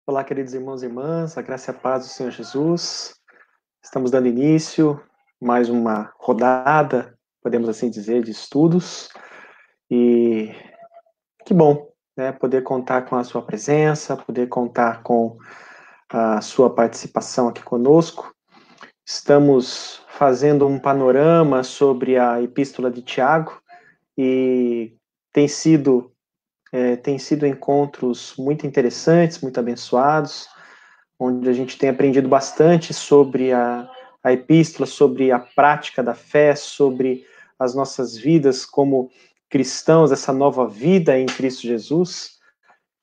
Olá, queridos irmãos e irmãs, a graça e a paz do Senhor Jesus. Estamos dando início a mais uma rodada, podemos assim dizer, de estudos. E que bom, né, poder contar com a sua presença, poder contar com a sua participação aqui conosco. Estamos fazendo um panorama sobre a Epístola de Tiago e tem sido encontros muito interessantes, muito abençoados, onde a gente tem aprendido bastante sobre a epístola, sobre a prática da fé, sobre as nossas vidas como cristãos, essa nova vida em Cristo Jesus.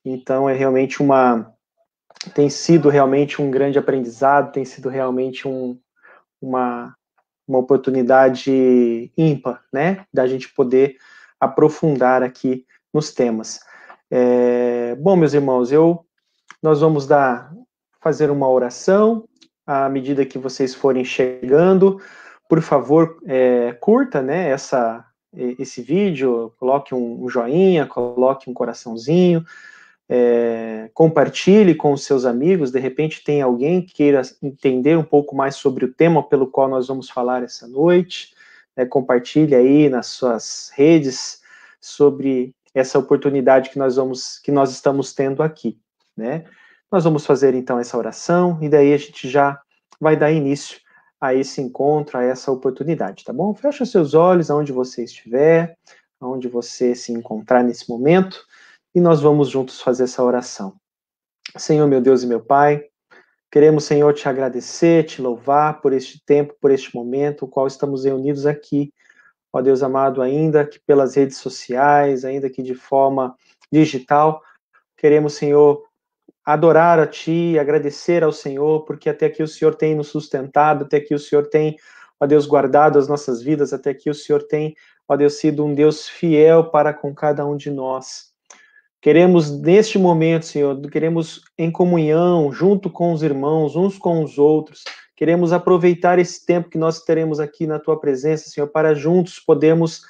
Então, tem sido realmente um grande aprendizado, tem sido realmente uma, uma oportunidade ímpar, né, da gente poder aprofundar aqui nos temas. Bom, meus irmãos, nós vamos fazer uma oração à medida que vocês forem chegando. Por favor, curta, né, esse vídeo, coloque um joinha, coloque um coraçãozinho, compartilhe com os seus amigos. De repente tem alguém que queira entender um pouco mais sobre o tema pelo qual nós vamos falar essa noite. Compartilhe aí nas suas redes sobre essa oportunidade que nós estamos tendo aqui, né? Nós vamos fazer então essa oração e daí a gente já vai dar início a esse encontro, a essa oportunidade, tá bom? Fecha os seus olhos aonde você estiver, aonde você se encontrar nesse momento, e nós vamos juntos fazer essa oração. Senhor, meu Deus e meu Pai, queremos, Senhor, te agradecer, te louvar por este tempo, por este momento, o qual estamos reunidos aqui. Ó Deus amado, ainda que pelas redes sociais, ainda que de forma digital, queremos, Senhor, adorar a Ti, agradecer ao Senhor, porque até aqui o Senhor tem nos sustentado, até aqui o Senhor tem, ó Deus, guardado as nossas vidas, até aqui o Senhor tem, ó Deus, sido um Deus fiel para com cada um de nós. Queremos, neste momento, Senhor, queremos em comunhão, junto com os irmãos, uns com os outros, queremos aproveitar esse tempo que nós teremos aqui na Tua presença, Senhor, para juntos podermos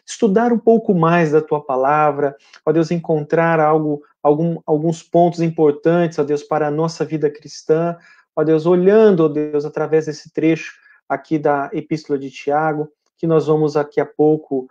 estudar um pouco mais da Tua palavra, ó Deus, encontrar alguns pontos importantes, ó Deus, para a nossa vida cristã, ó Deus, olhando, ó Deus, através desse trecho aqui da Epístola de Tiago, que nós vamos daqui a pouco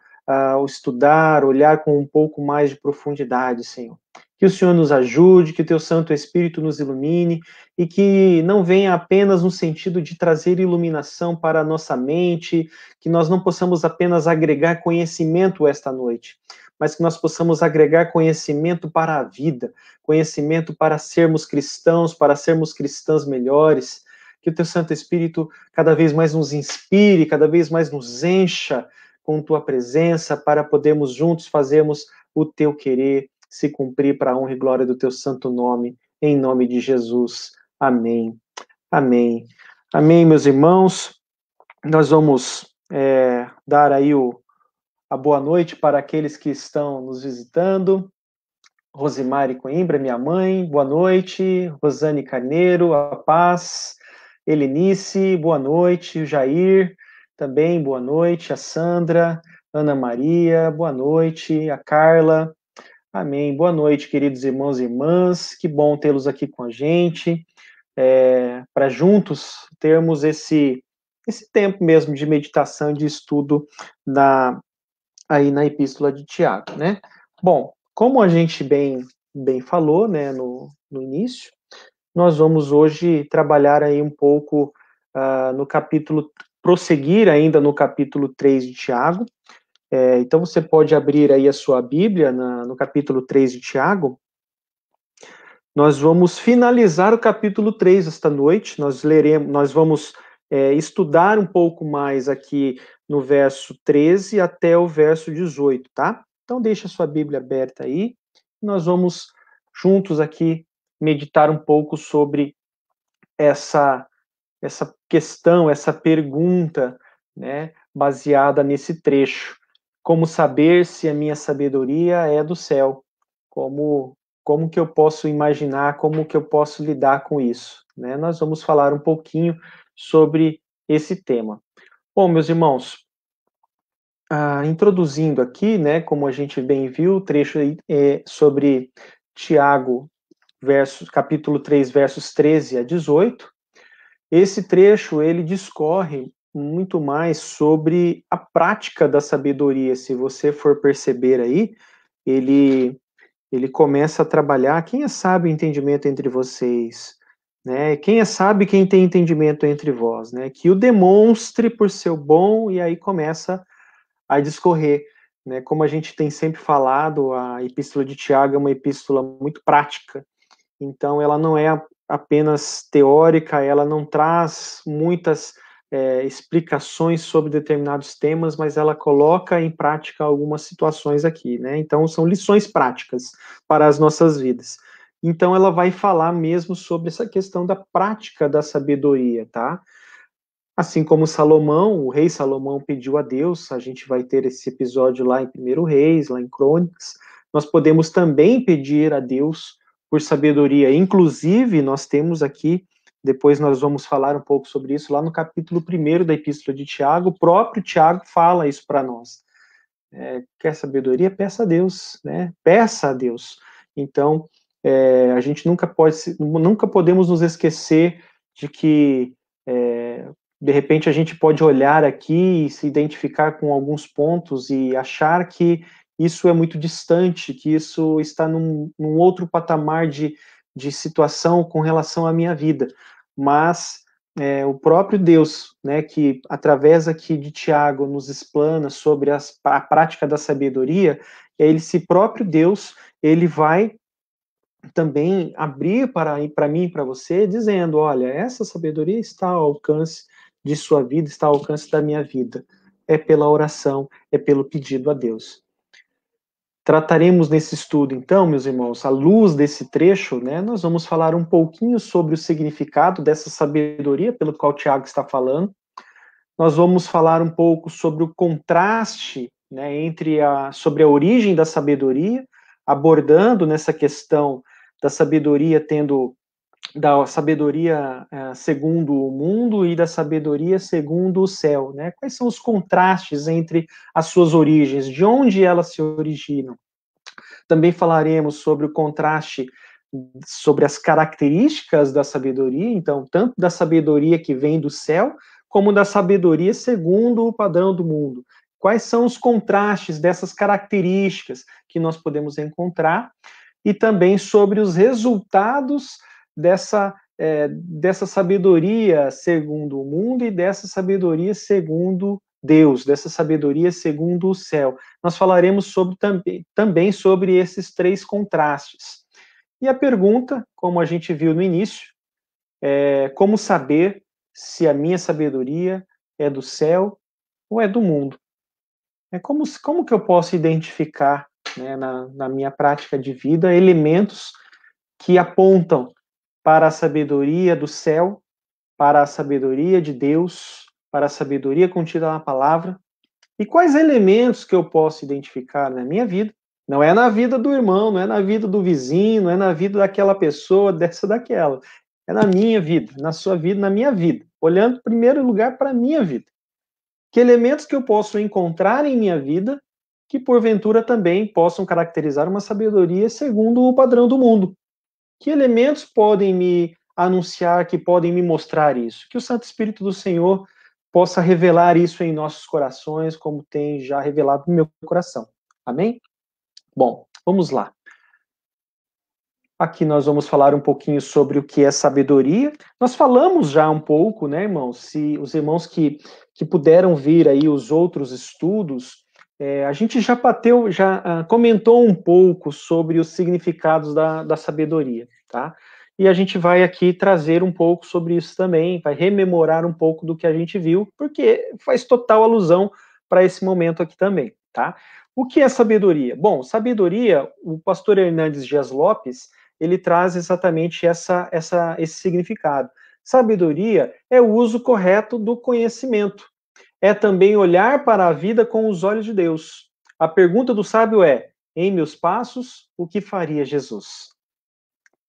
estudar, olhar com um pouco mais de profundidade, Senhor. Que o Senhor nos ajude, que o Teu Santo Espírito nos ilumine e que não venha apenas no sentido de trazer iluminação para a nossa mente, que nós não possamos apenas agregar conhecimento esta noite, mas que nós possamos agregar conhecimento para a vida, conhecimento para sermos cristãos, para sermos cristãs melhores. Que o Teu Santo Espírito cada vez mais nos inspire, cada vez mais nos encha com Tua presença, para podermos juntos fazermos o Teu querer se cumprir para a honra e glória do Teu santo nome, em nome de Jesus. Amém. Amém. Amém, meus irmãos. Nós vamos dar aí a boa noite para aqueles que estão nos visitando. Rosimari Coimbra, minha mãe, boa noite. Rosane Carneiro, a paz. Helenice, boa noite. Jair, também boa noite. A Sandra, Ana Maria, boa noite. A Carla, amém. Boa noite, queridos irmãos e irmãs. Que bom tê-los aqui com a gente, para juntos termos esse tempo mesmo de meditação e de estudo aí na Epístola de Tiago, né? Bom, como a gente bem falou, né, no início, nós vamos hoje trabalhar aí um pouco prosseguir ainda no capítulo 3 de Tiago. Então você pode abrir aí a sua Bíblia no capítulo 3 de Tiago. Nós vamos finalizar o capítulo 3 esta noite. Nós vamos estudar um pouco mais aqui no verso 13 até o verso 18, tá? Então deixa a sua Bíblia aberta aí. Nós vamos juntos aqui meditar um pouco sobre essa questão, essa pergunta, né, baseada nesse trecho. Como saber se a minha sabedoria é do céu? Como que eu posso imaginar, como que eu posso lidar com isso, né? Nós vamos falar um pouquinho sobre esse tema. Bom, meus irmãos, introduzindo aqui, né, como a gente bem viu, o trecho sobre Tiago, capítulo 3, versos 13 a 18, esse trecho, ele discorre muito mais sobre a prática da sabedoria. Se você for perceber aí, ele começa a trabalhar, quem é sábio em entendimento entre vocês, né? Quem é sábio, quem tem entendimento entre vós, né? Que o demonstre por seu bom, e aí começa a discorrer, né? Como a gente tem sempre falado, a epístola de Tiago é uma epístola muito prática, então ela não é apenas teórica, ela não traz muitas explicações sobre determinados temas, mas ela coloca em prática algumas situações aqui, né? Então são lições práticas para as nossas vidas. Então ela vai falar mesmo sobre essa questão da prática da sabedoria, tá? Assim como Salomão, o rei Salomão pediu a Deus, a gente vai ter esse episódio lá em 1 Reis, lá em Crônicas, nós podemos também pedir a Deus por sabedoria. Inclusive, nós temos aqui, depois nós vamos falar um pouco sobre isso, lá no capítulo 1 da Epístola de Tiago, o próprio Tiago fala isso para nós. Quer sabedoria? Peça a Deus, né? Peça a Deus. Então, a gente nunca podemos nos esquecer de que de repente a gente pode olhar aqui e se identificar com alguns pontos e achar que isso é muito distante, que isso está num outro patamar de situação com relação à minha vida. Mas o próprio Deus, né, que através aqui de Tiago nos explana sobre a prática da sabedoria, esse próprio Deus, ele vai também abrir para mim e para você, dizendo, olha, essa sabedoria está ao alcance de sua vida, está ao alcance da minha vida. É pela oração, é pelo pedido a Deus. Trataremos nesse estudo, então, meus irmãos, à luz desse trecho, né, nós vamos falar um pouquinho sobre o significado dessa sabedoria pelo qual Tiago está falando. Nós vamos falar um pouco sobre o contraste, né, sobre a origem da sabedoria, abordando nessa questão da sabedoria da sabedoria segundo o mundo e da sabedoria segundo o céu, né? Quais são os contrastes entre as suas origens, de onde elas se originam? Também falaremos sobre o contraste sobre as características da sabedoria, então, tanto da sabedoria que vem do céu, como da sabedoria segundo o padrão do mundo. Quais são os contrastes dessas características que nós podemos encontrar? E também sobre os resultados dessa sabedoria segundo o mundo e dessa sabedoria segundo Deus, dessa sabedoria segundo o céu. Nós falaremos também sobre esses três contrastes. E a pergunta, como a gente viu no início, é como saber se a minha sabedoria é do céu ou é do mundo? Como que eu posso identificar, né, na minha prática de vida, elementos que apontam para a sabedoria do céu, para a sabedoria de Deus, para a sabedoria contida na palavra? E quais elementos que eu posso identificar na minha vida? Não é na vida do irmão, não é na vida do vizinho, não é na vida daquela pessoa, dessa, daquela. É na minha vida, na sua vida, na minha vida. Olhando, em primeiro lugar, para a minha vida. Que elementos que eu posso encontrar em minha vida que, porventura, também possam caracterizar uma sabedoria segundo o padrão do mundo? Que elementos podem me anunciar, que podem me mostrar isso? Que o Santo Espírito do Senhor possa revelar isso em nossos corações, como tem já revelado no meu coração. Amém? Bom, vamos lá. Aqui nós vamos falar um pouquinho sobre o que é sabedoria. Nós falamos já um pouco, né, irmãos? Se os irmãos que puderam vir aí os outros estudos, a gente já comentou um pouco sobre os significados da sabedoria, tá? E a gente vai aqui trazer um pouco sobre isso também, vai rememorar um pouco do que a gente viu, porque faz total alusão para esse momento aqui também, tá? O que é sabedoria? Bom, sabedoria, o pastor Hernandes Dias Lopes, ele traz exatamente esse significado. Sabedoria é o uso correto do conhecimento. É também olhar para a vida com os olhos de Deus. A pergunta do sábio é: em meus passos, o que faria Jesus?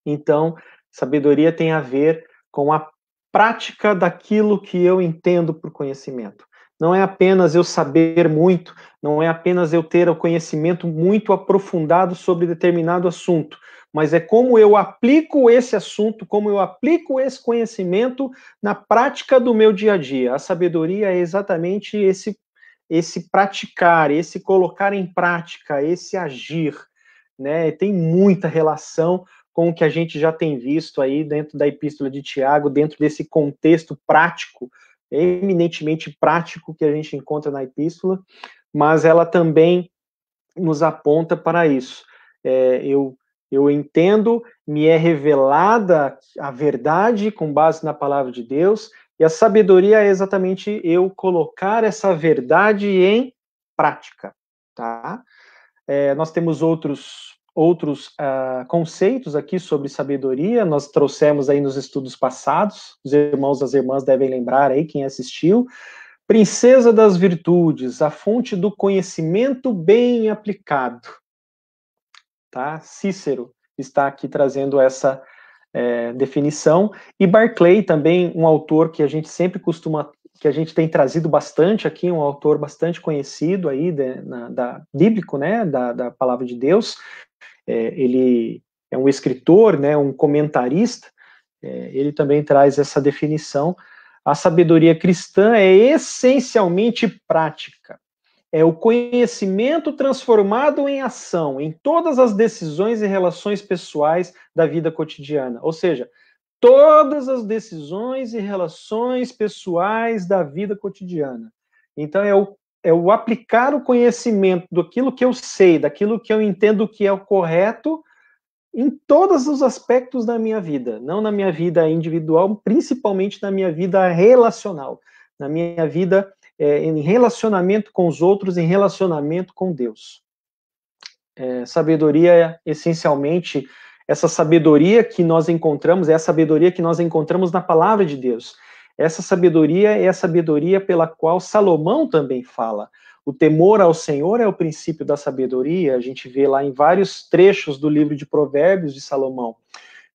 Então, sabedoria tem a ver com a prática daquilo que eu entendo por conhecimento. não é apenas eu saber muito, não é apenas eu ter o conhecimento muito aprofundado sobre determinado assunto, mas é como eu aplico esse assunto, como eu aplico esse conhecimento na prática do meu dia a dia. A sabedoria é exatamente esse praticar, esse colocar em prática, esse agir, né? Tem muita relação com o que a gente já tem visto aí dentro da Epístola de Tiago, dentro desse contexto prático, eminentemente prático que a gente encontra na Epístola, mas ela também nos aponta para isso. Eu entendo, me é revelada a verdade com base na palavra de Deus, e a sabedoria é exatamente eu colocar essa verdade em prática, tá? Nós temos outros conceitos aqui sobre sabedoria, nós trouxemos aí nos estudos passados, os irmãos e as irmãs devem lembrar aí, quem assistiu. Princesa das virtudes, a fonte do conhecimento bem aplicado. Tá? Cícero está aqui trazendo essa definição, e Barclay também, um autor que a gente sempre que a gente tem trazido bastante aqui, um autor bastante conhecido aí, bíblico, né, da palavra de Deus. Ele é um escritor, né, um comentarista, ele também traz essa definição. A sabedoria cristã é essencialmente prática. É o conhecimento transformado em ação, em todas as decisões e relações pessoais da vida cotidiana. Ou seja, todas as decisões e relações pessoais da vida cotidiana. Então, é o aplicar o conhecimento daquilo que eu sei, daquilo que eu entendo que é o correto, em todos os aspectos da minha vida, não na minha vida individual, principalmente na minha vida relacional, na minha vida em relacionamento com os outros, em relacionamento com Deus. Sabedoria, essencialmente, essa sabedoria que nós encontramos, é a sabedoria que nós encontramos na palavra de Deus. Essa sabedoria é a sabedoria pela qual Salomão também fala. O temor ao Senhor é o princípio da sabedoria, a gente vê lá em vários trechos do livro de Provérbios de Salomão.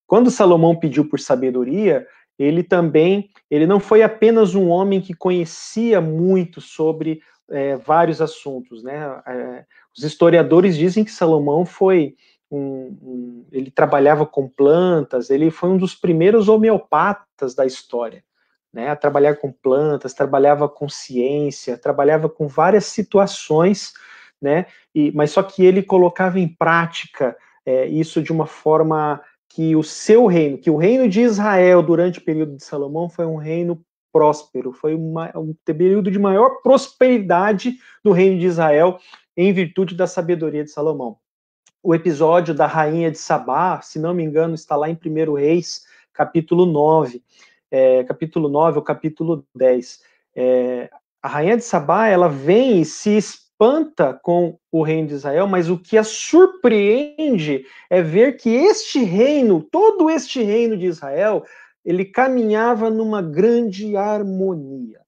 Quando Salomão pediu por sabedoria, ele não foi apenas um homem que conhecia muito sobre vários assuntos, né? Os historiadores dizem que Salomão foi ele trabalhava com plantas, ele foi um dos primeiros homeopatas da história, né? A trabalhar com plantas, trabalhava com ciência, trabalhava com várias situações, né? Mas só que ele colocava em prática isso de uma forma que que o reino de Israel durante o período de Salomão foi um reino próspero, foi um período de maior prosperidade do reino de Israel em virtude da sabedoria de Salomão. O episódio da rainha de Sabá, se não me engano, está lá em 1 Reis, capítulo 9, capítulo 9 ou capítulo 10. A rainha de Sabá, ela vem e se espanta com o reino de Israel, mas o que a surpreende é ver que este reino, todo este reino de Israel, ele caminhava numa grande harmonia.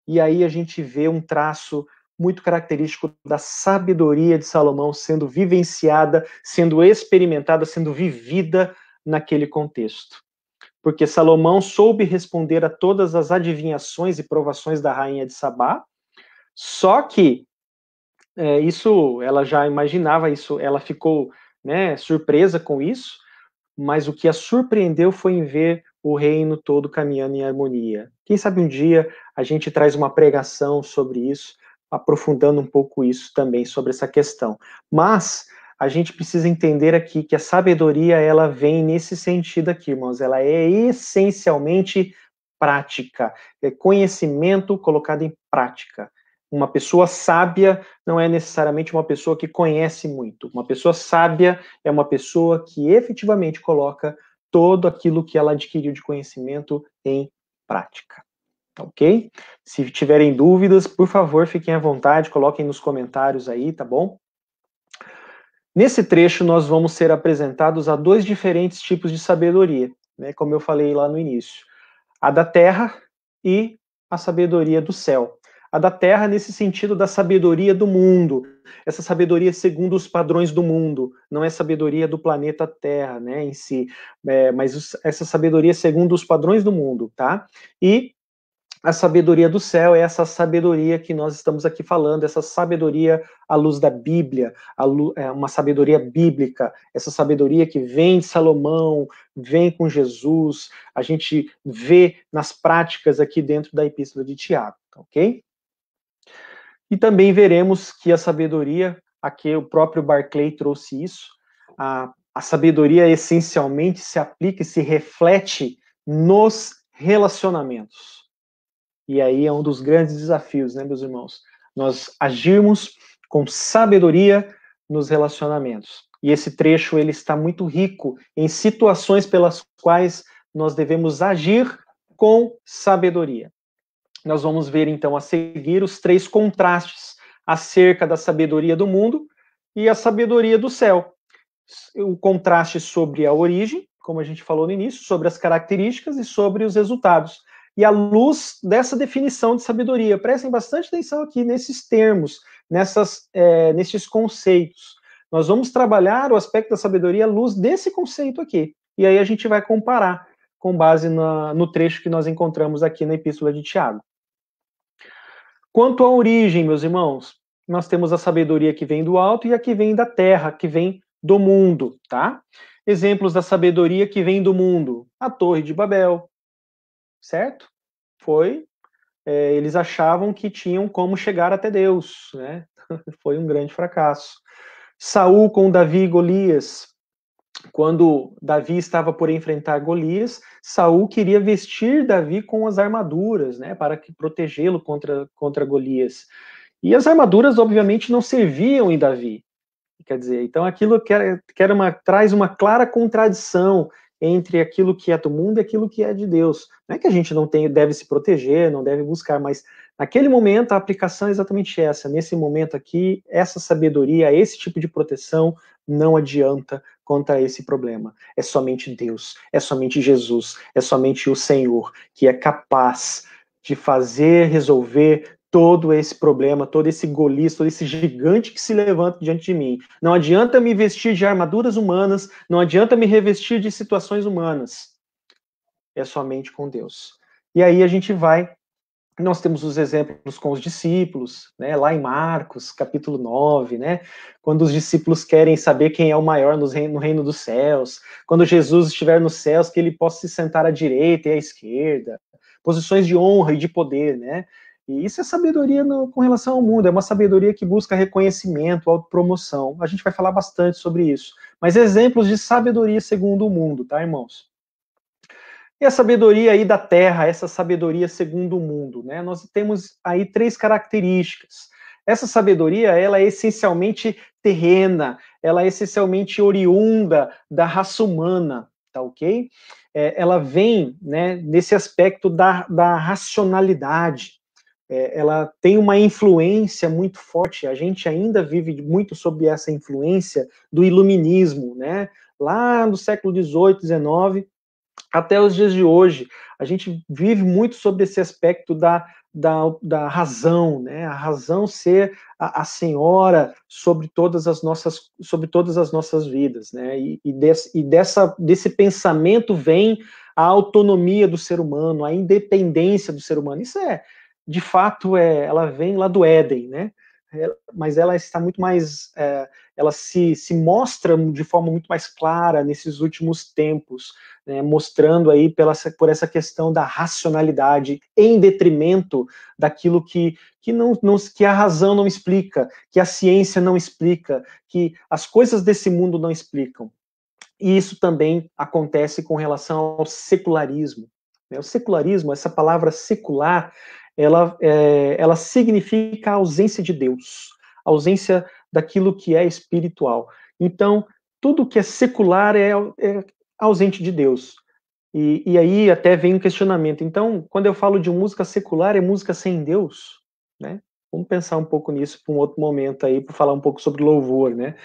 E aí a gente vê um traço muito característico da sabedoria de Salomão sendo vivenciada, sendo experimentada, sendo vivida naquele contexto. Porque Salomão soube responder a todas as adivinhações e provações da rainha de Sabá, só que isso, ela já imaginava isso, ela ficou, né, surpresa com isso, mas o que a surpreendeu foi em ver o reino todo caminhando em harmonia. Quem sabe um dia a gente traz uma pregação sobre isso, aprofundando um pouco isso também, sobre essa questão. Mas a gente precisa entender aqui que a sabedoria, ela vem nesse sentido aqui, irmãos, ela é essencialmente prática, é conhecimento colocado em prática. Uma pessoa sábia não é necessariamente uma pessoa que conhece muito. Uma pessoa sábia é uma pessoa que efetivamente coloca todo aquilo que ela adquiriu de conhecimento em prática. Ok? Se tiverem dúvidas, por favor, fiquem à vontade, coloquem nos comentários aí, tá bom? Nesse trecho, nós vamos ser apresentados a dois diferentes tipos de sabedoria, né? Como eu falei lá no início. A da terra e a sabedoria do céu. A da terra nesse sentido da sabedoria do mundo, essa sabedoria segundo os padrões do mundo, não é sabedoria do planeta Terra, né, em si, mas essa sabedoria segundo os padrões do mundo, tá? E A sabedoria do céu é essa sabedoria que nós estamos aqui falando, essa sabedoria à luz da Bíblia, uma sabedoria bíblica, essa sabedoria que vem de Salomão, vem com Jesus, a gente vê nas práticas aqui dentro da Epístola de Tiago, ok? E também veremos que a sabedoria, aqui o próprio Barclay trouxe isso, a sabedoria essencialmente se aplica e se reflete nos relacionamentos. E aí é um dos grandes desafios, né, meus irmãos? Nós agirmos com sabedoria nos relacionamentos. E esse trecho ele está muito rico em situações pelas quais nós devemos agir com sabedoria. Nós vamos ver então a seguir os 3 contrastes acerca da sabedoria do mundo e a sabedoria do céu. O contraste sobre a origem, como a gente falou no início, sobre as características e sobre os resultados. E à luz dessa definição de sabedoria, prestem bastante atenção aqui nesses termos, nesses conceitos. Nós vamos trabalhar o aspecto da sabedoria à luz desse conceito aqui. E aí a gente vai comparar com base no trecho que nós encontramos aqui na Epístola de Tiago. Quanto à origem, meus irmãos, nós temos a sabedoria que vem do alto e a que vem da terra, que vem do mundo, tá? Exemplos da sabedoria que vem do mundo. A Torre de Babel, certo? Eles achavam que tinham como chegar até Deus, né? Foi um grande fracasso. Saul com Davi e Golias. Quando Davi estava por enfrentar Golias, Saul queria vestir Davi com as armaduras, né, para protegê-lo contra Golias. E as armaduras, obviamente, não serviam em Davi. Quer dizer, então aquilo traz uma clara contradição entre aquilo que é do mundo e aquilo que é de Deus. Não é que a gente não deve se proteger, não deve buscar, mas naquele momento a aplicação é exatamente essa. Nesse momento aqui, essa sabedoria, esse tipo de proteção não adianta contra esse problema. É somente Deus, é somente Jesus, é somente o Senhor que é capaz de resolver todo esse problema, todo esse Golias, todo esse gigante que se levanta diante de mim. Não adianta me vestir de armaduras humanas, não adianta me revestir de situações humanas. É somente com Deus. E aí a gente nós temos os exemplos com os discípulos, né, lá em Marcos, capítulo 9, né, quando os discípulos querem saber quem é o maior no reino dos céus, quando Jesus estiver nos céus, que ele possa se sentar à direita e à esquerda, posições de honra e de poder, né, e isso é sabedoria com relação ao mundo, é uma sabedoria que busca reconhecimento, autopromoção. A gente vai falar bastante sobre isso. Mas exemplos de sabedoria segundo o mundo, tá, irmãos? E a sabedoria aí da terra, essa sabedoria segundo o mundo, né? Nós temos aí 3 características. Essa sabedoria, ela é essencialmente terrena, ela é essencialmente oriunda da raça humana, tá ok? Ela vem, né, nesse aspecto da racionalidade. Ela tem uma influência muito forte, a gente ainda vive muito sob essa influência do iluminismo, né? Lá no século XVIII, XIX, até os dias de hoje, a gente vive muito sobre esse aspecto da razão, né? A razão ser a senhora sobre todas as nossas vidas, né? Desse pensamento vem a autonomia do ser humano, a independência do ser humano. Isso de fato, ela vem lá do Éden, né? Mas ela está muito mais, ela se mostra de forma muito mais clara nesses últimos tempos, né, mostrando aí por essa questão da racionalidade em detrimento daquilo que a razão não explica, que a ciência não explica, que as coisas desse mundo não explicam. E isso também acontece com relação ao secularismo. O secularismo, essa palavra secular, ela significa a ausência de Deus, a ausência daquilo que é espiritual. Então, tudo que é secular é ausente de Deus. E aí até vem um questionamento. Então, quando eu falo de música secular, é música sem Deus? Né? Vamos pensar um pouco nisso para um outro momento aí, para falar um pouco sobre louvor, né?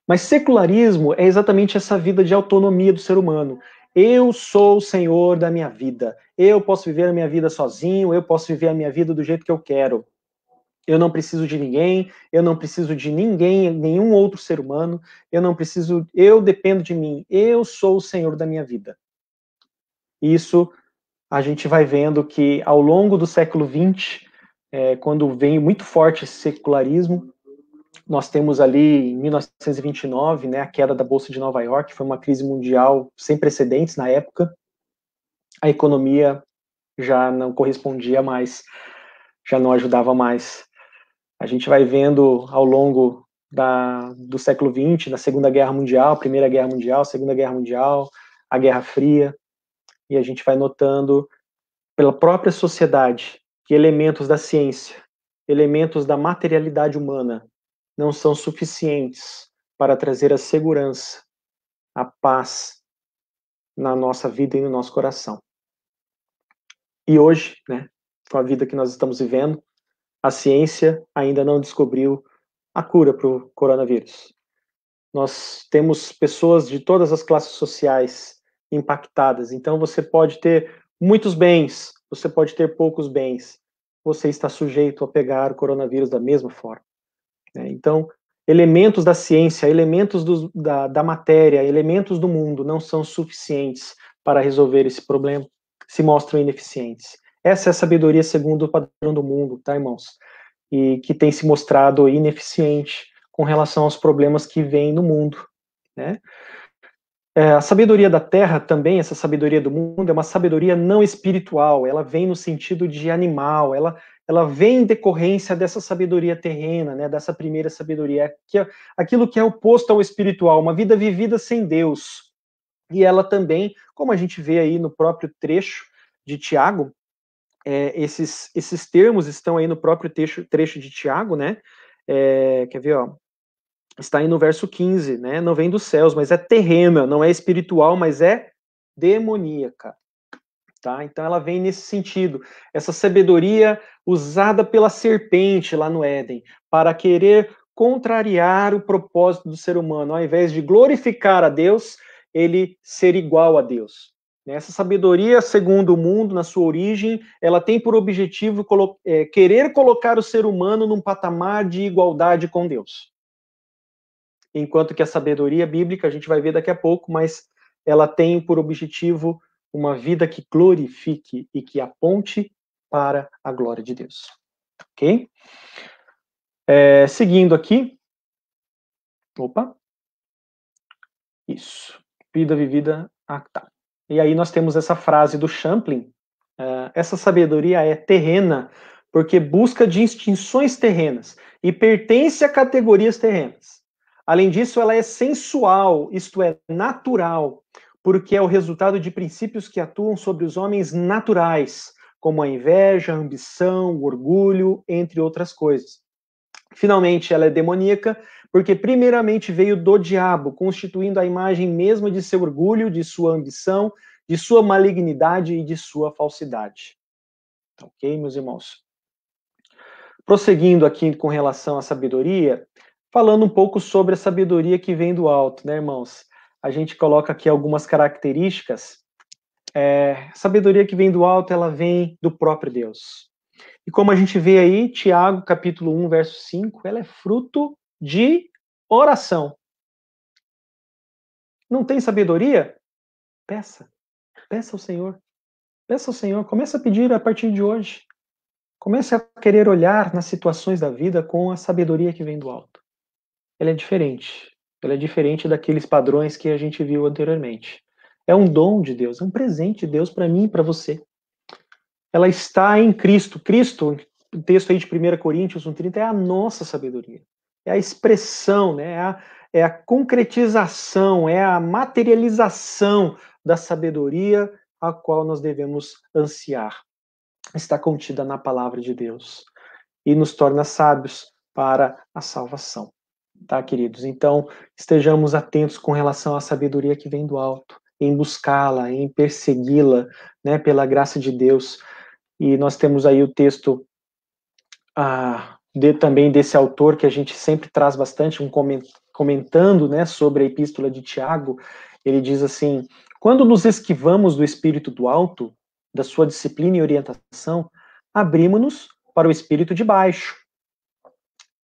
Mas secularismo é exatamente essa vida de autonomia do ser humano. Eu sou o senhor da minha vida. Eu posso viver a minha vida sozinho, eu posso viver a minha vida do jeito que eu quero. Eu não preciso de ninguém, eu não preciso de ninguém, nenhum outro ser humano, eu dependo de mim, eu sou o senhor da minha vida. Isso a gente vai vendo que ao longo do século XX, quando vem muito forte esse secularismo, nós temos ali em 1929, né, a queda da Bolsa de Nova York, foi uma crise mundial sem precedentes na época, a economia já não correspondia mais, já não ajudava mais. A gente vai vendo ao longo do século XX, na Segunda Guerra Mundial, Primeira Guerra Mundial, Segunda Guerra Mundial, a Guerra Fria, e a gente vai notando pela própria sociedade que elementos da ciência, elementos da materialidade humana não são suficientes para trazer a segurança, a paz na nossa vida e no nosso coração. E hoje, né, com a vida que nós estamos vivendo, a ciência ainda não descobriu a cura para o coronavírus. Nós temos pessoas de todas as classes sociais impactadas. Então, você pode ter muitos bens, você pode ter poucos bens. Você está sujeito a pegar o coronavírus da mesma forma. Então, elementos da ciência, elementos da matéria, elementos do mundo não são suficientes para resolver esse problema, se mostram ineficientes. Essa é a sabedoria segundo o padrão do mundo, tá, irmãos? E que tem se mostrado ineficiente com relação aos problemas que vêm no mundo, né? A sabedoria da terra também, essa sabedoria do mundo, é uma sabedoria não espiritual, ela vem no sentido de animal, ela vem em decorrência dessa sabedoria terrena, né, dessa primeira sabedoria, que é aquilo que é oposto ao espiritual, uma vida vivida sem Deus. E ela também, como a gente vê aí no próprio trecho de Tiago, esses termos estão aí no próprio trecho de Tiago, né? Quer ver, ó? Está aí no verso 15, né? Não vem dos céus, mas é terrena, não é espiritual, mas é demoníaca. Tá? Então ela vem nesse sentido, essa sabedoria usada pela serpente lá no Éden, para querer contrariar o propósito do ser humano, ao invés de glorificar a Deus, ele ser igual a Deus. Essa sabedoria, segundo o mundo, na sua origem, ela tem por objetivo querer colocar o ser humano num patamar de igualdade com Deus. Enquanto que a sabedoria bíblica, a gente vai ver daqui a pouco, mas ela tem por objetivo uma vida que glorifique e que aponte para a glória de Deus. Ok? Seguindo aqui. Opa. Isso. Vida vivida. Ah, tá. E aí nós temos essa frase do Champlin. Essa sabedoria é terrena porque busca distinções terrenas e pertence a categorias terrenas. Além disso, ela é sensual, isto é, natural, porque é o resultado de princípios que atuam sobre os homens naturais, como a inveja, a ambição, o orgulho, entre outras coisas. Finalmente, ela é demoníaca, porque primeiramente veio do diabo, constituindo a imagem mesma de seu orgulho, de sua ambição, de sua malignidade e de sua falsidade. Ok, meus irmãos? Prosseguindo aqui com relação à sabedoria, falando um pouco sobre a sabedoria que vem do alto, né, irmãos? A gente coloca aqui algumas características. Sabedoria que vem do alto, ela vem do próprio Deus. E como a gente vê aí, Tiago, capítulo 1, verso 5, ela é fruto de oração. Não tem sabedoria? Peça. Peça ao Senhor. Peça ao Senhor. Comece a pedir a partir de hoje. Comece a querer olhar nas situações da vida com a sabedoria que vem do alto. Ela é diferente. Ela é diferente daqueles padrões que a gente viu anteriormente. É um dom de Deus, é um presente de Deus para mim e para você. Ela está em Cristo. Cristo, o texto aí de 1 Coríntios 1,30, é a nossa sabedoria. É a expressão, né? É a concretização, é a materialização da sabedoria a qual nós devemos ansiar. Está contida na palavra de Deus e nos torna sábios para a salvação. Tá, queridos? Então, estejamos atentos com relação à sabedoria que vem do alto, em buscá-la, em persegui-la, né, pela graça de Deus. E nós temos aí o texto também desse autor que a gente sempre traz bastante, comentando, né, sobre a epístola de Tiago. Ele diz assim: quando nos esquivamos do espírito do alto, da sua disciplina e orientação, abrimos-nos para o espírito de baixo.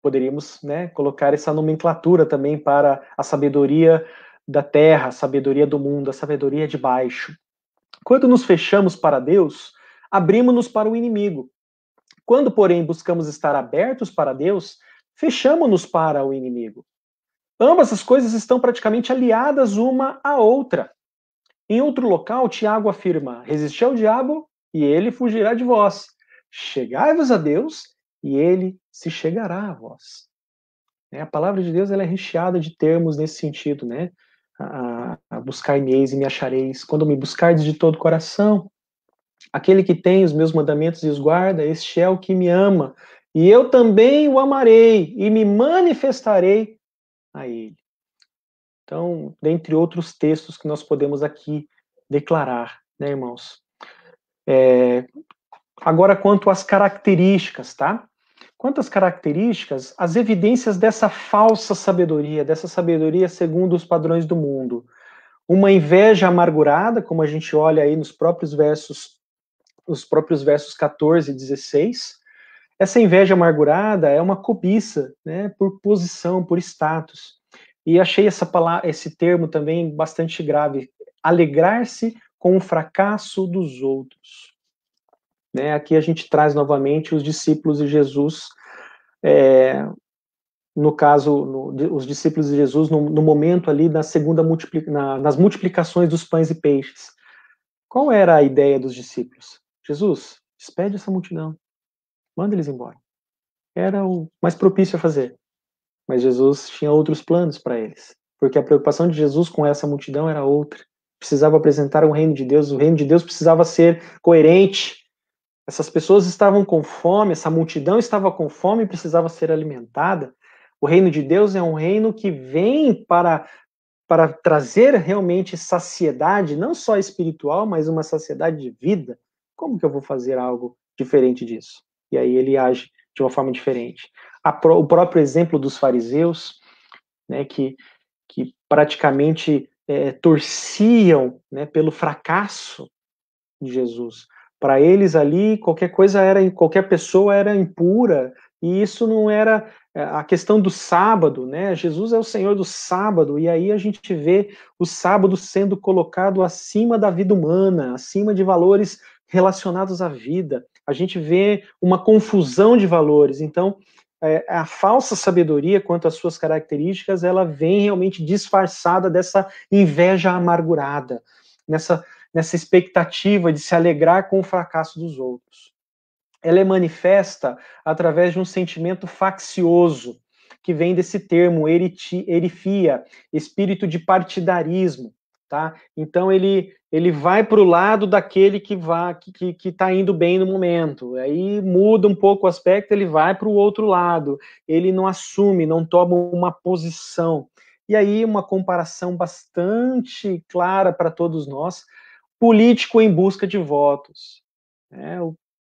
Poderíamos, né, colocar essa nomenclatura também para a sabedoria da terra, a sabedoria do mundo, a sabedoria de baixo. Quando nos fechamos para Deus, abrimos-nos para o inimigo. Quando, porém, buscamos estar abertos para Deus, fechamos-nos para o inimigo. Ambas as coisas estão praticamente aliadas uma à outra. Em outro local, Tiago afirma: resisti ao diabo e ele fugirá de vós. Chegai-vos a Deus e ele se chegará a vós. A palavra de Deus ela é recheada de termos nesse sentido, né? Buscar-me-eis e me achareis. Quando me buscardes de todo o coração, aquele que tem os meus mandamentos e os guarda, este é o que me ama. E eu também o amarei e me manifestarei a ele. Então, dentre outros textos que nós podemos aqui declarar, né, irmãos? Agora, quanto às características, tá? Quanto às características, as evidências dessa falsa sabedoria, dessa sabedoria segundo os padrões do mundo. Uma inveja amargurada, como a gente olha aí nos próprios versos 14 e 16. Essa inveja amargurada é uma cobiça, né, por posição, por status. E achei esse termo também bastante grave, alegrar-se com o fracasso dos outros. Né, aqui a gente traz novamente os discípulos de Jesus, no caso, os discípulos de Jesus, no momento ali da segunda nas multiplicações dos pães e peixes. Qual era a ideia dos discípulos? Jesus, despede essa multidão, manda eles embora. Era o mais propício a fazer. Mas Jesus tinha outros planos para eles, porque a preocupação de Jesus com essa multidão era outra. Precisava apresentar o reino de Deus precisava ser coerente. Essas pessoas estavam com fome, essa multidão estava com fome e precisava ser alimentada. O reino de Deus é um reino que vem para trazer realmente saciedade, não só espiritual, mas uma saciedade de vida. Como que eu vou fazer algo diferente disso? E aí ele age de uma forma diferente. O próprio exemplo dos fariseus, né, que praticamente torciam, né, pelo fracasso de Jesus. Para eles ali, qualquer pessoa era impura, e isso não era a questão do sábado, né? Jesus é o Senhor do sábado, e aí a gente vê o sábado sendo colocado acima da vida humana, acima de valores relacionados à vida. A gente vê uma confusão de valores. Então, a falsa sabedoria, quanto às suas características, ela vem realmente disfarçada dessa inveja amargurada, nessa expectativa de se alegrar com o fracasso dos outros. Ela é manifesta através de um sentimento faccioso, que vem desse termo, erifia, espírito de partidarismo, tá? Então ele vai para o lado daquele que está indo bem no momento, aí muda um pouco o aspecto, ele vai para o outro lado, ele não assume, não toma uma posição. E aí uma comparação bastante clara para todos nós, político em busca de votos.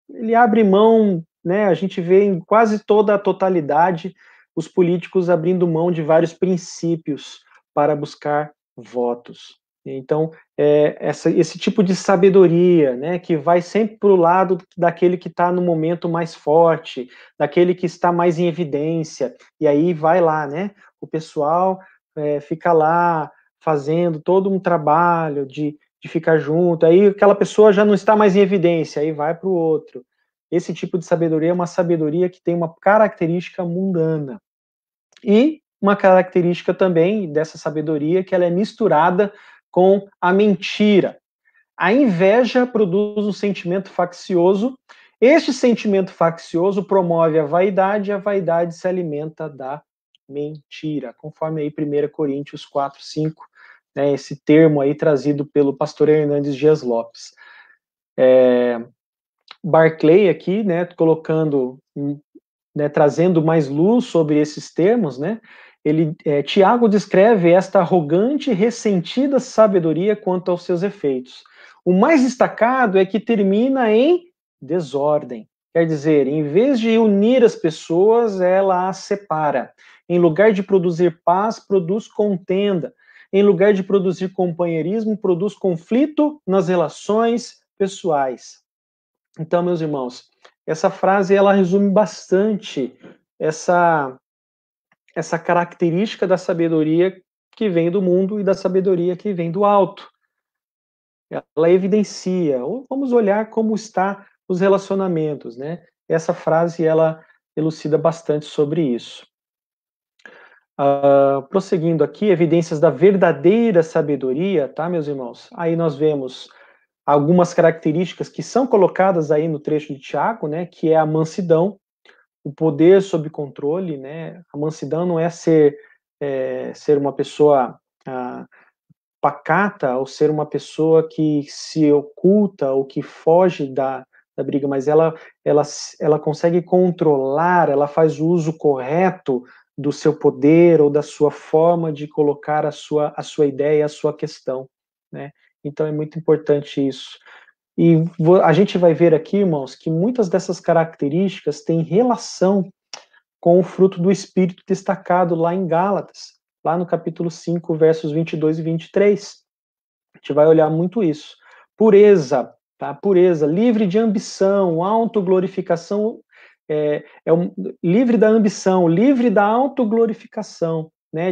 Ele abre mão, né, a gente vê em quase toda a totalidade os políticos abrindo mão de vários princípios para buscar votos. Então, esse tipo de sabedoria, né, que vai sempre para o lado daquele que está no momento mais forte, daquele que está mais em evidência, e aí vai lá, né, o pessoal fica lá fazendo todo um trabalho de ficar junto, aí aquela pessoa já não está mais em evidência, aí vai para o outro. Esse tipo de sabedoria é uma sabedoria que tem uma característica mundana. E uma característica também dessa sabedoria que ela é misturada com a mentira. A inveja produz um sentimento faccioso. Este sentimento faccioso promove a vaidade se alimenta da mentira, conforme aí 1 Coríntios 4, 5, né, esse termo aí trazido pelo pastor Hernandes Dias Lopes. Barclay aqui, né, colocando, né, trazendo mais luz sobre esses termos, né, Tiago descreve esta arrogante e ressentida sabedoria quanto aos seus efeitos. O mais destacado é que termina em desordem. Quer dizer, em vez de unir as pessoas, ela as separa. Em lugar de produzir paz, produz contenda. Em lugar de produzir companheirismo, produz conflito nas relações pessoais. Então, meus irmãos, essa frase ela resume bastante essa característica da sabedoria que vem do mundo e da sabedoria que vem do alto. ela evidencia, ou vamos olhar como está os relacionamentos, né? Essa frase, ela elucida bastante sobre isso. Prosseguindo aqui, evidências da verdadeira sabedoria, tá, meus irmãos? Aí nós vemos algumas características que são colocadas aí no trecho de Tiago, né, que é a mansidão, o poder sob controle, né? A mansidão não é ser uma pessoa pacata, ou ser uma pessoa que se oculta ou que foge da briga, mas ela consegue controlar, ela faz o uso correto do seu poder ou da sua forma de colocar a sua ideia, a sua questão, né? Então é muito importante isso. E a gente vai ver aqui, irmãos, que muitas dessas características têm relação com o fruto do Espírito destacado lá em Gálatas, lá no capítulo 5, versos 22 e 23. A gente vai olhar muito isso. Pureza, tá? Pureza, livre de ambição, autoglorificação, livre da ambição, livre da autoglorificação, né?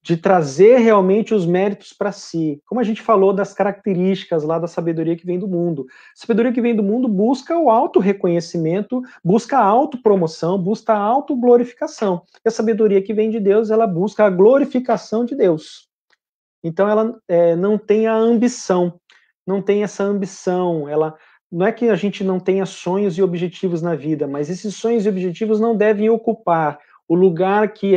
De trazer realmente os méritos para si. Como a gente falou das características lá da sabedoria que vem do mundo. A sabedoria que vem do mundo busca o auto-reconhecimento, busca a autopromoção, busca a autoglorificação. E a sabedoria que vem de Deus, ela busca a glorificação de Deus. Então ela não tem a ambição, não tem essa ambição, não é que a gente não tenha sonhos e objetivos na vida, mas esses sonhos e objetivos não devem ocupar o lugar que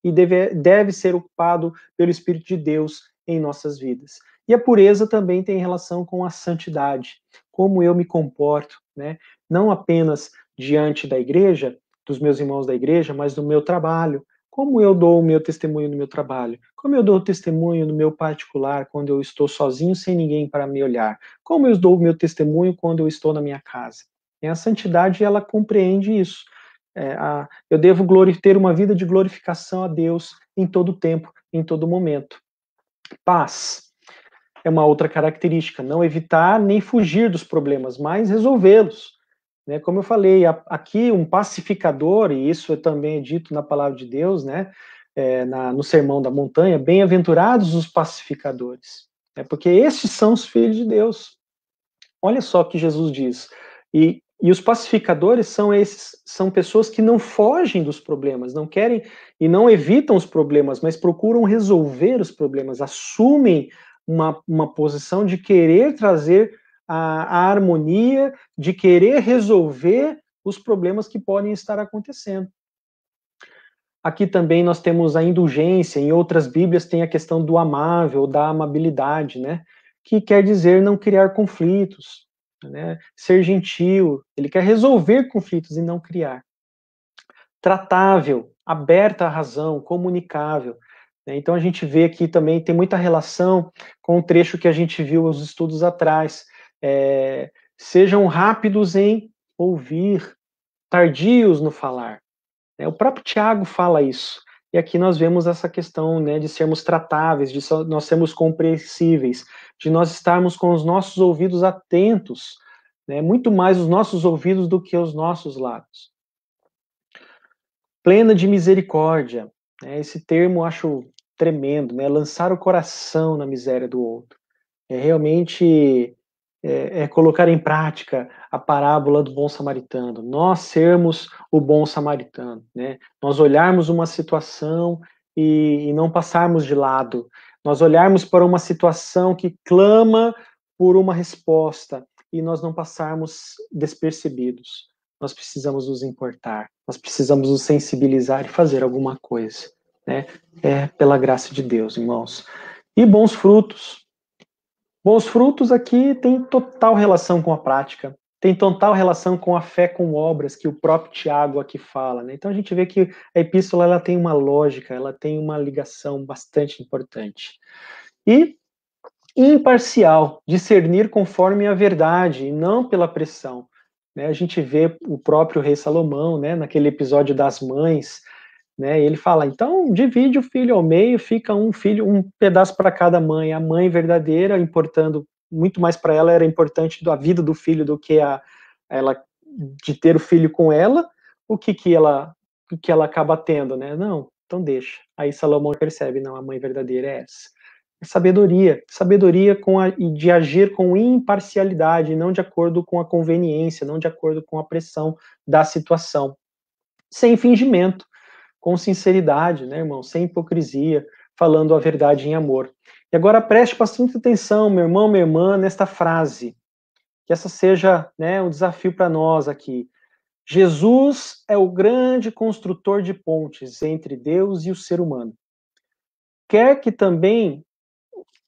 e deve ser ocupado pelo Espírito de Deus em nossas vidas. E a pureza também tem relação com a santidade, como eu me comporto, né? Não apenas diante da igreja, dos meus irmãos da igreja, mas no meu trabalho. Como eu dou o meu testemunho no meu trabalho? Como eu dou testemunho no meu particular quando eu estou sozinho, sem ninguém para me olhar? Como eu dou o meu testemunho quando eu estou na minha casa? E a santidade, ela compreende isso. Eu devo ter uma vida de glorificação a Deus em todo tempo, em todo momento. Paz é uma outra característica. Não evitar nem fugir dos problemas, mas resolvê-los. Né? Como eu falei, aqui um pacificador, e isso também é dito na palavra de Deus, né? No Sermão da Montanha, bem-aventurados os pacificadores, porque estes são os filhos de Deus. Olha só o que Jesus diz. E os pacificadores são pessoas que não fogem dos problemas, não querem e não evitam os problemas, mas procuram resolver os problemas, assumem uma posição de querer trazer a harmonia, de querer resolver os problemas que podem estar acontecendo. Aqui também nós temos a indulgência, em outras Bíblias tem a questão do amável, da amabilidade, né? Que quer dizer não criar conflitos, né? Ser gentil, ele quer resolver conflitos e não criar. Tratável, aberta à razão, comunicável. Né? Então a gente vê aqui também, tem muita relação com o trecho que a gente viu os estudos atrás. Sejam rápidos em ouvir, tardios no falar. O próprio Tiago fala isso. E aqui nós vemos essa questão, né, de sermos tratáveis, de nós sermos compreensíveis, de nós estarmos com os nossos ouvidos atentos, né, muito mais os nossos ouvidos do que os nossos lábios. Plena de misericórdia. Né, esse termo eu acho tremendo, né, lançar o coração na miséria do outro. Realmente colocar em prática a parábola do bom samaritano, nós sermos o bom samaritano, né? Nós olharmos uma situação e não passarmos de lado, nós olharmos para uma situação que clama por uma resposta e nós não passarmos despercebidos. Nós precisamos nos importar, nós precisamos nos sensibilizar e fazer alguma coisa, né? Pela graça de Deus, irmãos. E bons frutos. Bons frutos aqui tem total relação com a prática, tem total relação com a fé com obras, que o próprio Tiago aqui fala. Né? Então a gente vê que a epístola ela tem uma lógica, ela tem uma ligação bastante importante. E imparcial, discernir conforme a verdade, e não pela pressão. Né? A gente vê o próprio rei Salomão, né, naquele episódio das mães, né, ele fala, então divide o filho ao meio, fica um pedaço para cada mãe. A mãe verdadeira, importando muito mais para ela, era importante a vida do filho do que ela de ter o filho com ela. O que ela acaba tendo, né? Não, então deixa. Aí Salomão percebe, não, a mãe verdadeira é essa. Sabedoria. Sabedoria de agir com imparcialidade, não de acordo com a conveniência, não de acordo com a pressão da situação. Sem fingimento, com sinceridade, né, irmão? Sem hipocrisia, falando a verdade em amor. E agora preste bastante atenção, meu irmão, minha irmã, nesta frase. Que essa seja, né, um desafio para nós aqui. Jesus é o grande construtor de pontes entre Deus e o ser humano. Quer que também,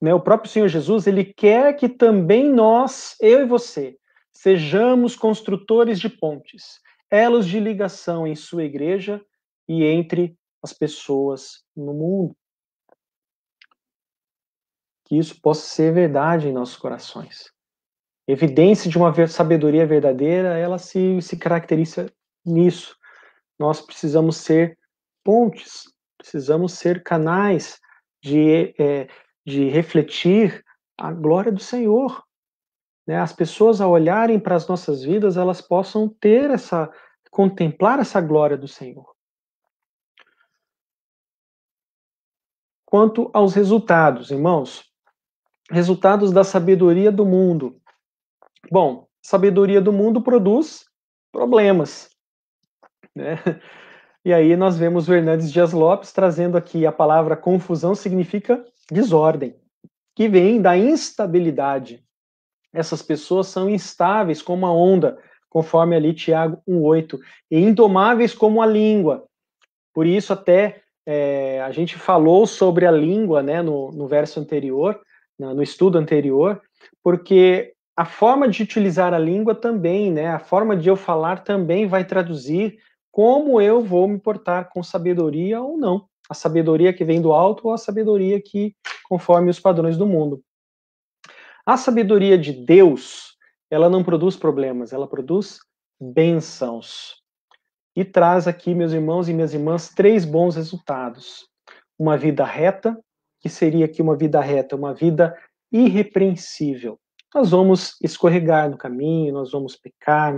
né, o próprio Senhor Jesus, ele quer que também nós, eu e você, sejamos construtores de pontes, elos de ligação em sua igreja e entre as pessoas no mundo. Que isso possa ser verdade em nossos corações. Evidência de uma sabedoria verdadeira, ela se caracteriza nisso. Nós precisamos ser pontes, precisamos ser canais de refletir a glória do Senhor. Né? As pessoas, ao olharem para as nossas vidas, elas possam contemplar essa glória do Senhor. Quanto aos resultados, irmãos, resultados da sabedoria do mundo. Bom, sabedoria do mundo produz problemas, né? E aí nós vemos o Hernandes Dias Lopes trazendo aqui a palavra confusão significa desordem, que vem da instabilidade. Essas pessoas são instáveis como a onda, conforme ali Tiago 1,8, e indomáveis como a língua. Por isso até a gente falou sobre a língua, né, no verso anterior, no estudo anterior, porque a forma de utilizar a língua também, né, a forma de eu falar também vai traduzir como eu vou me portar com sabedoria ou não. A sabedoria que vem do alto ou a sabedoria que conforme os padrões do mundo. A sabedoria de Deus, ela não produz problemas, ela produz bênçãos. E traz aqui, meus irmãos e minhas irmãs, 3 bons resultados. Uma vida reta, que seria aqui uma vida reta, uma vida irrepreensível. Nós vamos escorregar no caminho, nós vamos pecar,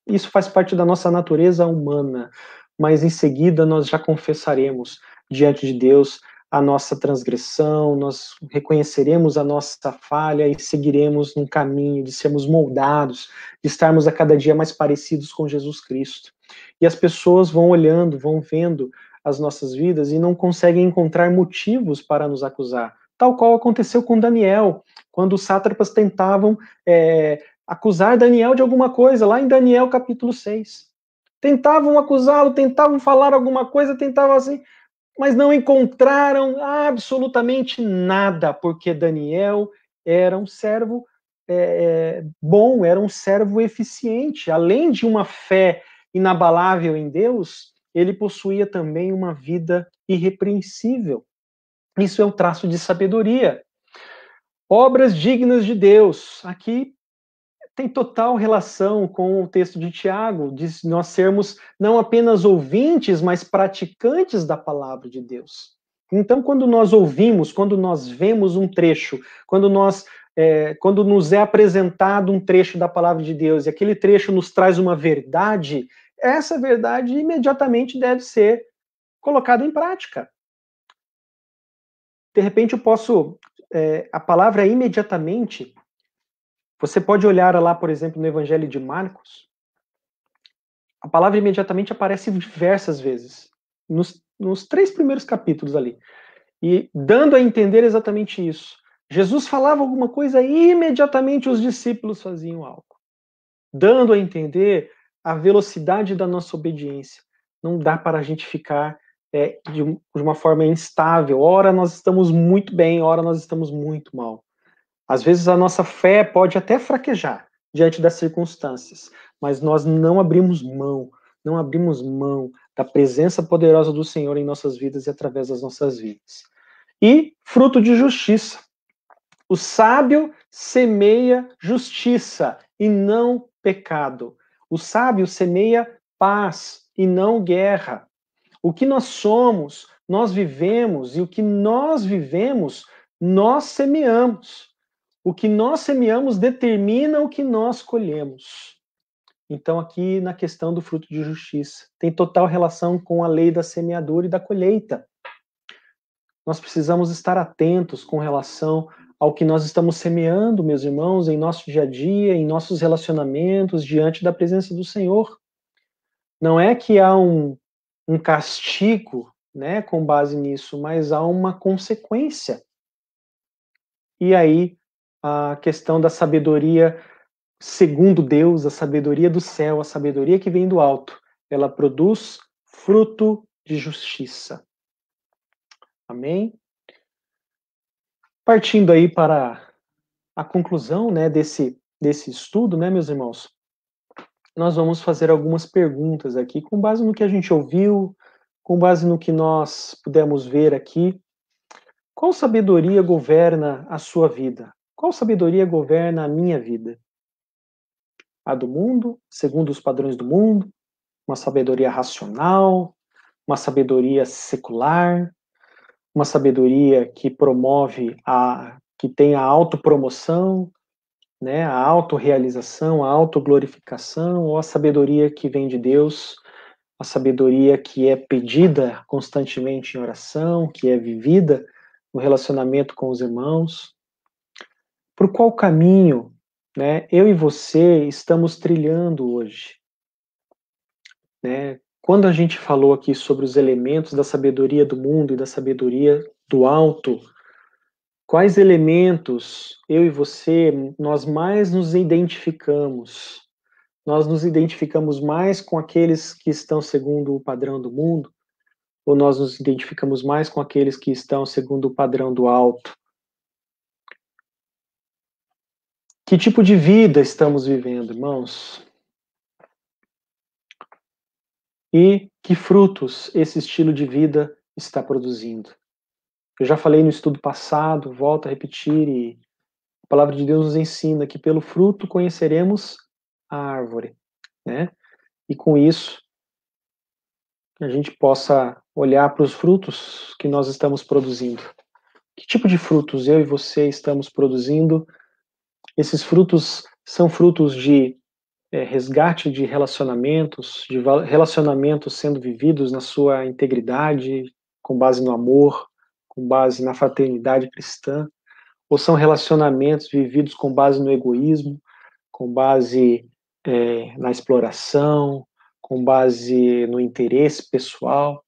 isso faz parte da nossa natureza humana, mas em seguida nós já confessaremos diante de Deus a nossa transgressão, nós reconheceremos a nossa falha e seguiremos num caminho de sermos moldados, de estarmos a cada dia mais parecidos com Jesus Cristo. E as pessoas vão olhando, vão vendo as nossas vidas e não conseguem encontrar motivos para nos acusar. Tal qual aconteceu com Daniel, quando os sátrapas tentavam acusar Daniel de alguma coisa, lá em Daniel capítulo 6. Tentavam acusá-lo, tentavam falar alguma coisa, tentavam assim, mas não encontraram absolutamente nada, porque Daniel era um servo bom, era um servo eficiente. Além de uma fé inabalável em Deus, ele possuía também uma vida irrepreensível. Isso é um traço de sabedoria. Obras dignas de Deus. Aqui tem total relação com o texto de Tiago, de nós sermos não apenas ouvintes, mas praticantes da palavra de Deus. Então, quando nós ouvimos, quando nós vemos um trecho, quando nos é apresentado um trecho da palavra de Deus e aquele trecho nos traz uma verdade, essa verdade imediatamente deve ser colocada em prática. De repente, a palavra imediatamente. Você pode olhar lá, por exemplo, no Evangelho de Marcos, a palavra imediatamente aparece diversas vezes, nos 3 primeiros capítulos ali, e dando a entender exatamente isso. Jesus falava alguma coisa e imediatamente os discípulos faziam algo, dando a entender a velocidade da nossa obediência. Não dá para a gente ficar de uma forma instável. Ora nós estamos muito bem, ora nós estamos muito mal. Às vezes a nossa fé pode até fraquejar diante das circunstâncias, mas nós não abrimos mão da presença poderosa do Senhor em nossas vidas e através das nossas vidas. E fruto de justiça. O sábio semeia justiça e não pecado. O sábio semeia paz e não guerra. O que nós somos, nós vivemos, e o que nós vivemos, nós semeamos. O que nós semeamos determina o que nós colhemos. Então, aqui na questão do fruto de justiça, tem total relação com a lei da semeadura e da colheita. Nós precisamos estar atentos com relação ao que nós estamos semeando, meus irmãos, em nosso dia a dia, em nossos relacionamentos, diante da presença do Senhor. Não é que há um castigo, né, com base nisso, mas há uma consequência. E aí, a questão da sabedoria segundo Deus, a sabedoria do céu, a sabedoria que vem do alto, ela produz fruto de justiça. Amém? Partindo aí para a conclusão, né, desse estudo, né, meus irmãos, nós vamos fazer algumas perguntas aqui, com base no que a gente ouviu, com base no que nós pudemos ver aqui. Qual sabedoria governa a sua vida? Qual sabedoria governa a minha vida? A do mundo, segundo os padrões do mundo? Uma sabedoria racional? Uma sabedoria secular? Uma sabedoria que promove que tem a autopromoção, né, a autorrealização, a autoglorificação, ou a sabedoria que vem de Deus, a sabedoria que é pedida constantemente em oração, que é vivida no relacionamento com os irmãos? Por qual caminho, né, eu e você estamos trilhando hoje? Né? Quando a gente falou aqui sobre os elementos da sabedoria do mundo e da sabedoria do alto, quais elementos eu e você nós mais nos identificamos? Nós nos identificamos mais com aqueles que estão segundo o padrão do mundo, ou nós nos identificamos mais com aqueles que estão segundo o padrão do alto? Que tipo de vida estamos vivendo, irmãos? E que frutos esse estilo de vida está produzindo? Eu já falei no estudo passado, volto a repetir, e a palavra de Deus nos ensina que pelo fruto conheceremos a árvore, né? E com isso, a gente possa olhar para os frutos que nós estamos produzindo. Que tipo de frutos eu e você estamos produzindo? Esses frutos são frutos de resgate de relacionamentos sendo vividos na sua integridade, com base no amor, com base na fraternidade cristã, ou são relacionamentos vividos com base no egoísmo, com base na exploração, com base no interesse pessoal?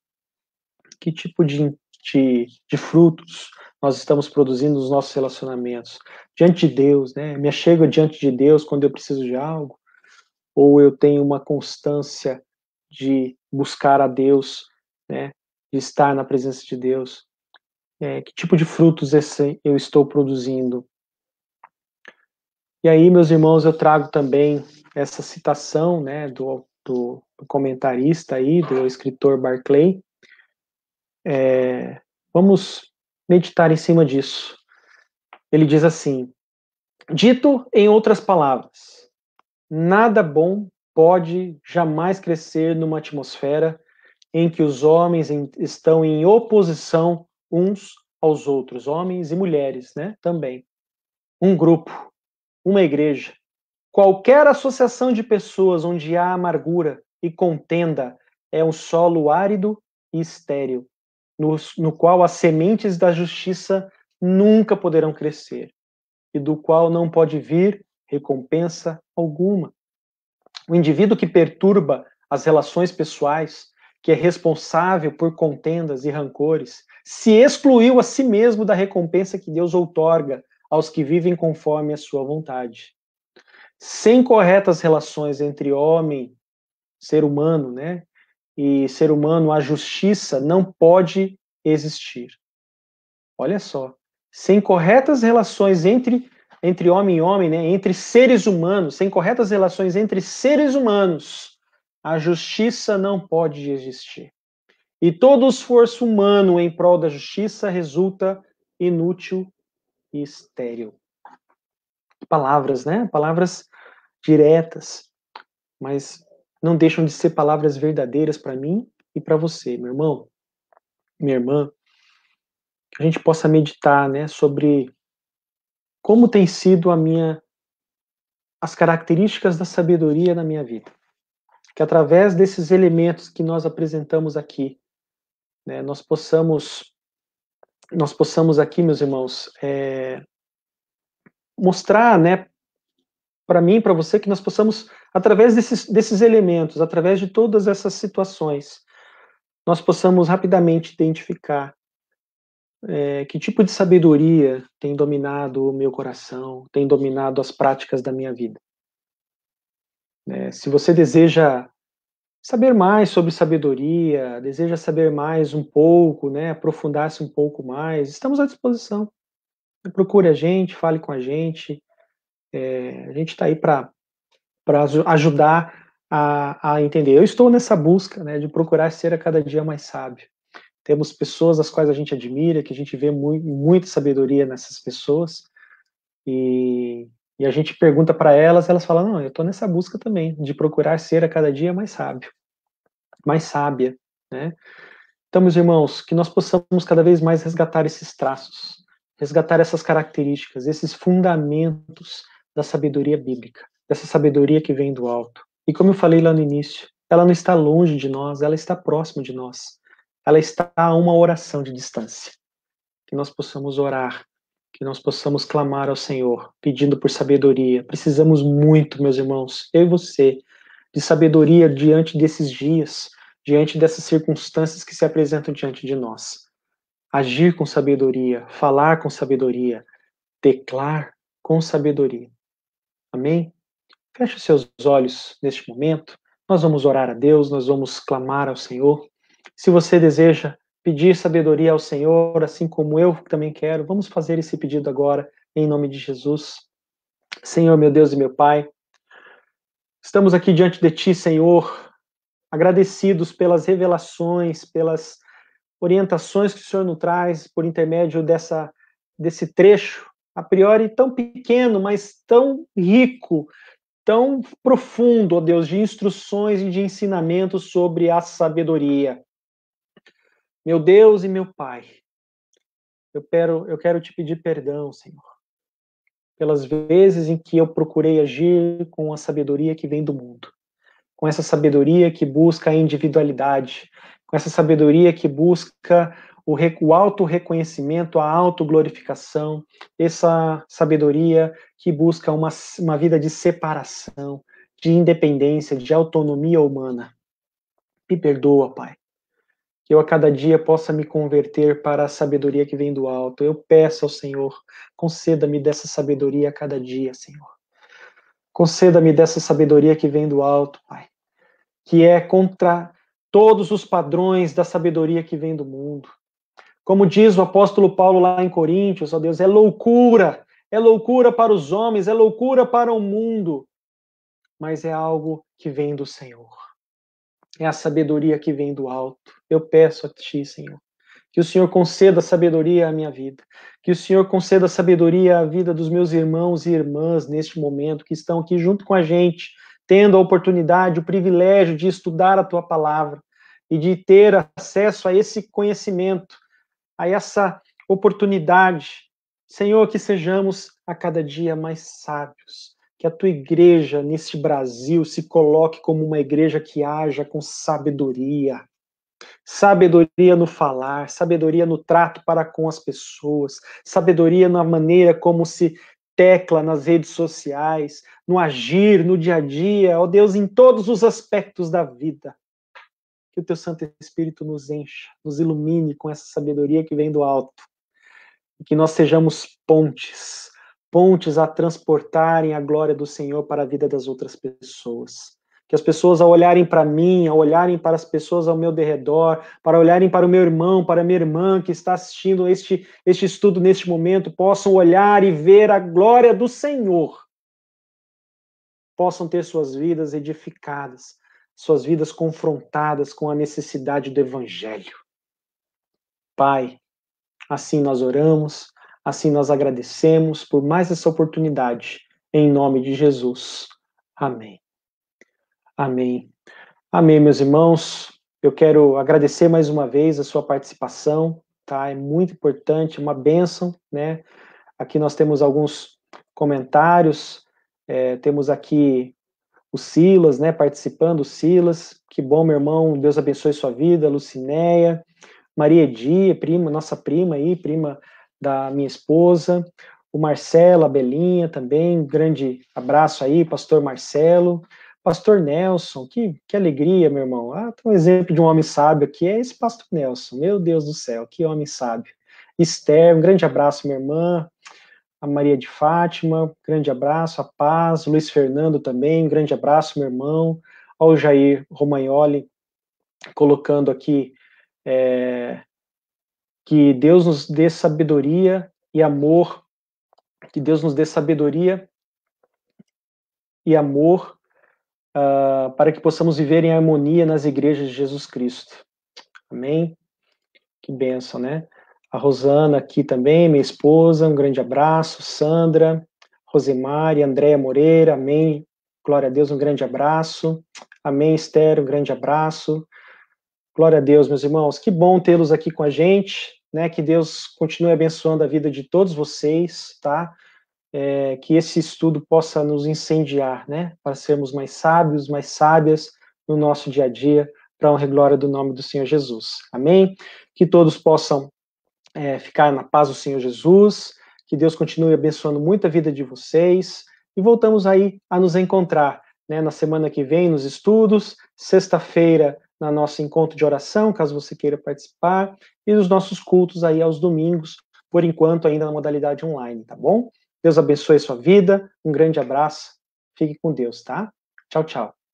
Que tipo de frutos nós estamos produzindo nos nossos relacionamentos? Diante de Deus, né? Me achego diante de Deus quando eu preciso de algo? Ou eu tenho uma constância de buscar a Deus, né? De estar na presença de Deus? Que tipo de frutos eu estou produzindo? E aí, meus irmãos, eu trago também essa citação, né, do comentarista aí, do escritor Barclay. Vamos meditar em cima disso. Ele diz assim: dito em outras palavras, nada bom pode jamais crescer numa atmosfera em que os homens estão em oposição uns aos outros, homens e mulheres, né, também. Um grupo, uma igreja, qualquer associação de pessoas onde há amargura e contenda é um solo árido e estéril, no qual as sementes da justiça nunca poderão crescer, e do qual não pode vir recompensa alguma. O indivíduo que perturba as relações pessoais, que é responsável por contendas e rancores, se excluiu a si mesmo da recompensa que Deus outorga aos que vivem conforme a sua vontade. Sem corretas relações entre homem, ser humano, né, e ser humano, a justiça não pode existir. Olha só, sem corretas relações entre homem e homem, né, entre seres humanos, sem corretas relações entre seres humanos, a justiça não pode existir. E todo esforço humano em prol da justiça resulta inútil e estéril. Palavras, né? Palavras diretas, mas não deixam de ser palavras verdadeiras para mim e para você, meu irmão, minha irmã. Que a gente possa meditar, né, sobre como tem sido as características da sabedoria na minha vida. Que através desses elementos que nós apresentamos aqui, né, nós possamos nós possamos aqui, meus irmãos, mostrar, né, para mim, para você, que nós possamos, através desses elementos, através de todas essas situações, nós possamos rapidamente identificar que tipo de sabedoria tem dominado o meu coração, tem dominado as práticas da minha vida. Se você deseja saber mais sobre sabedoria, deseja saber mais um pouco, né, aprofundar-se um pouco mais, estamos à disposição. Procure a gente, fale com a gente. A gente está aí para ajudar a entender. Eu estou nessa busca, né, de procurar ser a cada dia mais sábio. Temos pessoas as quais a gente admira, que a gente vê muita sabedoria nessas pessoas, e a gente pergunta para elas, elas falam, não, eu estou nessa busca também, de procurar ser a cada dia mais sábio, mais sábia, né? Então, meus irmãos, que nós possamos cada vez mais resgatar esses traços, resgatar essas características, esses fundamentos da sabedoria bíblica, dessa sabedoria que vem do alto. E como eu falei lá no início, ela não está longe de nós, ela está próxima de nós. Ela está a uma oração de distância. Que nós possamos orar, que nós possamos clamar ao Senhor, pedindo por sabedoria. Precisamos muito, meus irmãos, eu e você, de sabedoria diante desses dias, diante dessas circunstâncias que se apresentam diante de nós. Agir com sabedoria, falar com sabedoria, declarar com sabedoria. Amém? Feche os seus olhos neste momento. Nós vamos orar a Deus, nós vamos clamar ao Senhor. Se você deseja pedir sabedoria ao Senhor, assim como eu também quero, vamos fazer esse pedido agora, em nome de Jesus. Senhor, meu Deus e meu Pai, estamos aqui diante de Ti, Senhor, agradecidos pelas revelações, pelas orientações que o Senhor nos traz por intermédio desse trecho, a priori tão pequeno, mas tão rico, tão profundo, ó Deus, de instruções e de ensinamentos sobre a sabedoria. Meu Deus e meu Pai, eu quero te pedir perdão, Senhor, pelas vezes em que eu procurei agir com a sabedoria que vem do mundo, com essa sabedoria que busca a individualidade, com essa sabedoria que busca o auto-reconhecimento, a auto-glorificação, essa sabedoria que busca uma vida de separação, de independência, de autonomia humana. Me perdoa, Pai, que eu a cada dia possa me converter para a sabedoria que vem do alto. Eu peço ao Senhor, conceda-me dessa sabedoria a cada dia, Senhor. Conceda-me dessa sabedoria que vem do alto, Pai, que é contra todos os padrões da sabedoria que vem do mundo. Como diz o apóstolo Paulo lá em Coríntios, ó Deus, é loucura para os homens, é loucura para o mundo, mas é algo que vem do Senhor. É a sabedoria que vem do alto. Eu peço a Ti, Senhor, que o Senhor conceda sabedoria à minha vida, que o Senhor conceda sabedoria à vida dos meus irmãos e irmãs neste momento, que estão aqui junto com a gente, tendo a oportunidade, o privilégio de estudar a Tua palavra e de ter acesso a esse conhecimento, a essa oportunidade. Senhor, que sejamos a cada dia mais sábios, que a Tua igreja neste Brasil se coloque como uma igreja que haja com sabedoria, sabedoria no falar, sabedoria no trato para com as pessoas, sabedoria na maneira como se tecla nas redes sociais, no agir, no dia a dia, ó Deus, em todos os aspectos da vida. Que o Teu Santo Espírito nos encha, nos ilumine com essa sabedoria que vem do alto. E que nós sejamos pontes, pontes a transportarem a glória do Senhor para a vida das outras pessoas. Que as pessoas, ao olharem para mim, ao olharem para as pessoas ao meu derredor, para olharem para o meu irmão, para a minha irmã que está assistindo este estudo neste momento, possam olhar e ver a glória do Senhor. Possam ter suas vidas edificadas, suas vidas confrontadas com a necessidade do Evangelho. Pai, assim nós oramos, assim nós agradecemos por mais essa oportunidade, em nome de Jesus. Amém. Amém. Amém, meus irmãos. Eu quero agradecer mais uma vez a sua participação, tá? É muito importante, uma bênção, né? Aqui nós temos alguns comentários, temos aqui o Silas, né, participando, o Silas, que bom, meu irmão, Deus abençoe sua vida, Lucinéia, Maria Edi, prima, nossa prima aí, prima da minha esposa, o Marcelo, a Belinha também, um grande abraço aí, pastor Marcelo, pastor Nelson, que alegria, meu irmão. Ah, tem um exemplo de um homem sábio aqui, é esse pastor Nelson, meu Deus do céu, que homem sábio. Esther, um grande abraço, minha irmã, a Maria de Fátima, grande abraço, a Paz, Luiz Fernando também, grande abraço, meu irmão, ao Jair Romagnoli, colocando aqui, que Deus nos dê sabedoria e amor, que Deus nos dê sabedoria e amor para que possamos viver em harmonia nas igrejas de Jesus Cristo. Amém? Que bênção, né? A Rosana aqui também, minha esposa, um grande abraço. Sandra, Rosemary, Andréia Moreira, amém. Glória a Deus, um grande abraço. Amém, Esther, um grande abraço. Glória a Deus, meus irmãos. Que bom tê-los aqui com a gente, né? Que Deus continue abençoando a vida de todos vocês, tá? Que esse estudo possa nos incendiar, né? Para sermos mais sábios, mais sábias no nosso dia a dia, para a honra e glória do nome do Senhor Jesus. Amém? Que todos possam ficar na paz do Senhor Jesus, que Deus continue abençoando muito a vida de vocês, e voltamos aí a nos encontrar, né, na semana que vem, nos estudos, sexta-feira, na nosso encontro de oração, caso você queira participar, e nos nossos cultos aí aos domingos, por enquanto ainda na modalidade online, tá bom? Deus abençoe a sua vida, um grande abraço, fique com Deus, tá? Tchau, tchau.